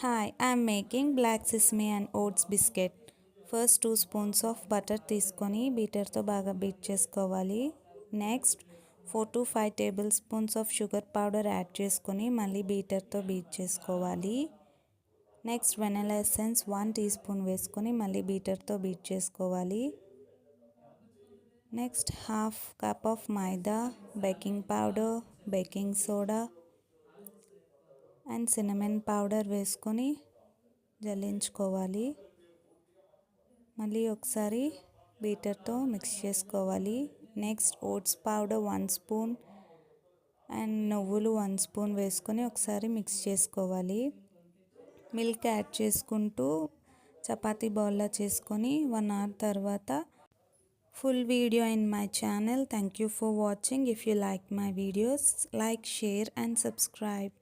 Hi, I'm making black sesame and oats biscuit. First 2 spoons of butter తీసుకొని బీటర్తో బాగా beat చేసుకోవాలి. Next 4 to 5 table spoons of sugar powder add చేసుకొని మళ్ళీ బీటర్తో బీట్ చేసుకోవాలి. Next vanilla essence 1 tea spoon వేసుకొని మళ్ళీ బీటర్తో బీట్ చేసుకోవాలి. Next half cup of maida, baking powder, baking soda and cinnamon powder వేసుకొని జల్లించుకోవాలి. మళ్ళీ ఒకసారి బీటర్తో మిక్స్ చేసుకోవాలి. Next oats powder 1 spoon and నువ్వులు 1 స్పూన్ వేసుకొని ఒకసారి మిక్స్ చేసుకోవాలి. మిల్క్ యాడ్ చేసుకుంటూ చపాతీ బౌల్లా చేసుకొని 1 అవర్ తర్వాత full video in my channel. Thank you for watching. If you like my videos, like, share and subscribe.